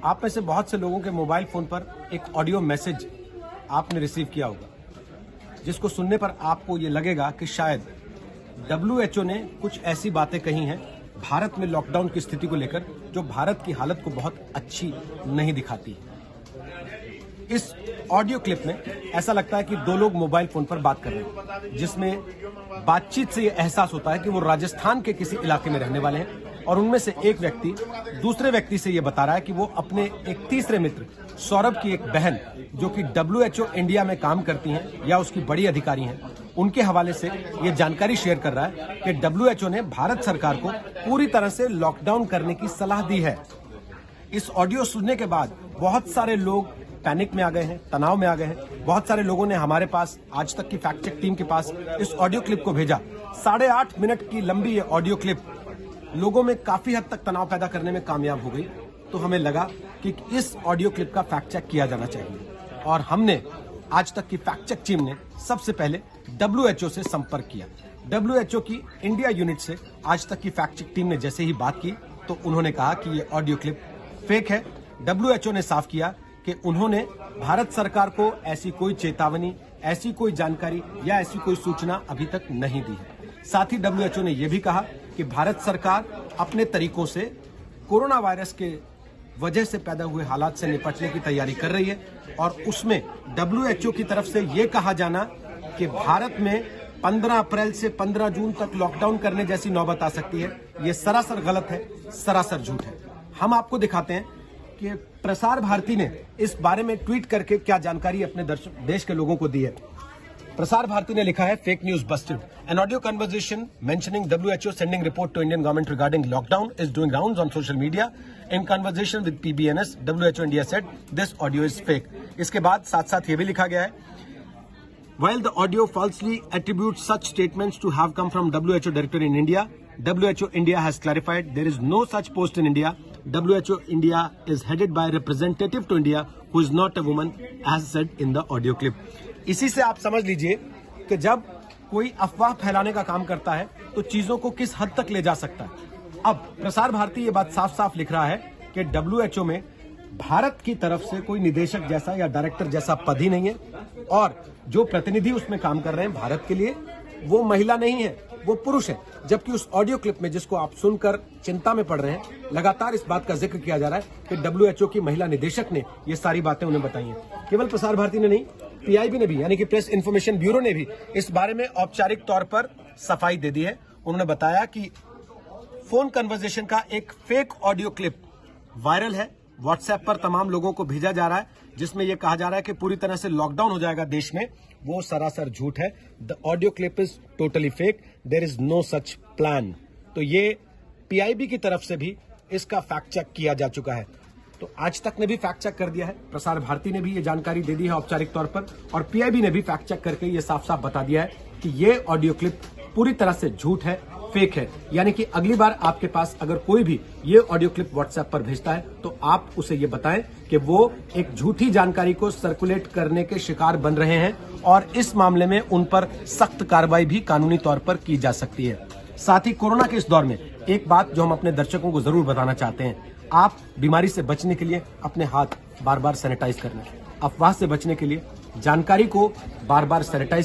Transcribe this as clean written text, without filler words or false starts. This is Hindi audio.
आप में से बहुत से लोगों के मोबाइल फोन पर एक ऑडियो मैसेज आपने रिसीव किया होगा, जिसको सुनने पर आपको ये लगेगा कि शायद WHO ने कुछ ऐसी बातें कही हैं भारत में लॉकडाउन की स्थिति को लेकर जो भारत की हालत को बहुत अच्छी नहीं दिखाती। इस ऑडियो क्लिप में ऐसा लगता है कि दो लोग मोबाइल फोन पर बात कर रहे हैं, जिसमें बातचीत से ये एहसास होता है कि वो राजस्थान के किसी इलाके में रहने वाले हैं और उनमें से एक व्यक्ति दूसरे व्यक्ति से ये बता रहा है कि वो अपने एक तीसरे मित्र सौरभ की एक बहन जो कि WHO इंडिया में काम करती हैं या उसकी बड़ी अधिकारी हैं, उनके हवाले से ये जानकारी शेयर कर रहा है कि WHO ने भारत सरकार को पूरी तरह से लॉकडाउन करने की सलाह दी है। इस ऑडियो सुनने के बाद बहुत सारे लोग पैनिक में आ गए हैं, तनाव में आ गए हैं। बहुत सारे लोगों ने हमारे पास, आज तक की फैक्ट चेक टीम के पास इस ऑडियो क्लिप को भेजा। 8.5 मिनट की लंबी ये ऑडियो क्लिप लोगों में काफी हद तक तनाव पैदा करने में कामयाब हो गई। तो हमें लगा कि इस ऑडियो क्लिप का फैक्ट चेक किया जाना चाहिए और हमने, आज तक की फैक्ट चेक टीम ने सबसे पहले WHO से संपर्क किया। WHO की इंडिया यूनिट से आज तक की फैक्ट चेक टीम ने जैसे ही बात की तो उन्होंने कहा कि ये ऑडियो क्लिप फेक है। WHO ने साफ किया कि उन्होंने भारत सरकार को ऐसी कोई चेतावनी, ऐसी कोई जानकारी या ऐसी कोई सूचना अभी तक नहीं दी है। साथ ही WHO ने यह भी कहा कि भारत सरकार अपने तरीकों से कोरोना वायरस के वजह से पैदा हुए हालात से निपटने की तैयारी कर रही है और उसमें WHO की तरफ से यह कहा जाना कि भारत में 15 अप्रैल से 15 जून तक लॉकडाउन करने जैसी नौबत आ सकती है, ये सरासर गलत है, सरासर झूठ है। हम आपको दिखाते हैं कि प्रसार भारती ने इस बारे में ट्वीट करके क्या जानकारी अपने देश के लोगों को दी है। प्रसार भारती ने लिखा है, fake news Busted. An audio conversation mentioning WHO sending report to Indian government regarding lockdown is doing rounds on social media. In conversation with PBNS, WHO India said this audio is fake. इसके बाद साथ साथ ये भी लिखा गया है, while the audio falsely attributes such statements to have come from WHO director in India, WHO India has clarified there is no such post in India. WHO India is headed by a representative to India who is not a woman, as said in the audio clip. इसी से आप समझ लीजिए कि जब कोई अफवाह फैलाने का काम करता है तो चीजों को किस हद तक ले जा सकता है। अब प्रसार भारती ये बात साफ साफ लिख रहा है कि WHO में भारत की तरफ से कोई निदेशक जैसा या डायरेक्टर जैसा पद ही नहीं है और जो प्रतिनिधि उसमें काम कर रहे हैं भारत के लिए, वो महिला नहीं है, वो पुरुष है। जबकि उस ऑडियो क्लिप में, जिसको आप सुनकर चिंता में पड़ रहे हैं, लगातार इस बात का जिक्र किया जा रहा है कि WHO की महिला निदेशक ने ये सारी बातें उन्हें बताई हैं। केवल प्रसार भारती ने नहीं, PIB ने भी, यानी कि प्रेस इन्फॉर्मेशन ब्यूरो ने भी इस बारे में औपचारिक तौर पर सफाई दे दी है। उन्होंने बताया कि फोन कन्वर्सेशन का एक फेक ऑडियो क्लिप वायरल है, व्हाट्सएप पर तमाम लोगों को भेजा जा रहा है, जिसमें यह कहा जा रहा है कि पूरी तरह से लॉकडाउन हो जाएगा देश में। वो सरासर झूठ है। The audio clip is totally fake, there is no such plan. तो ये PIB की तरफ से भी इसका फैक्ट चेक किया जा चुका है। तो आज तक ने भी फैक्ट चेक कर दिया है, प्रसार भारती ने भी ये जानकारी दे दी है औपचारिक तौर पर, और PIB ने भी फैक्ट चेक करके ये साफ साफ बता दिया है कि ये ऑडियो क्लिप पूरी तरह से झूठ है, फेक है। यानी कि अगली बार आपके पास अगर कोई भी ये ऑडियो क्लिप व्हाट्सएप पर भेजता है तो आप उसे ये बताएं कि वो एक झूठी जानकारी को सर्कुलेट करने के शिकार बन रहे हैं और इस मामले में उन पर सख्त कार्रवाई भी कानूनी तौर पर की जा सकती है। साथ ही कोरोना के इस दौर में एक बात जो हम अपने दर्शकों को जरूर बताना चाहते हैं, आप बीमारी से बचने के लिए अपने हाथ बार बार सैनिटाइज करना, अफवाह से बचने के लिए जानकारी को बार बार सैनिटाइज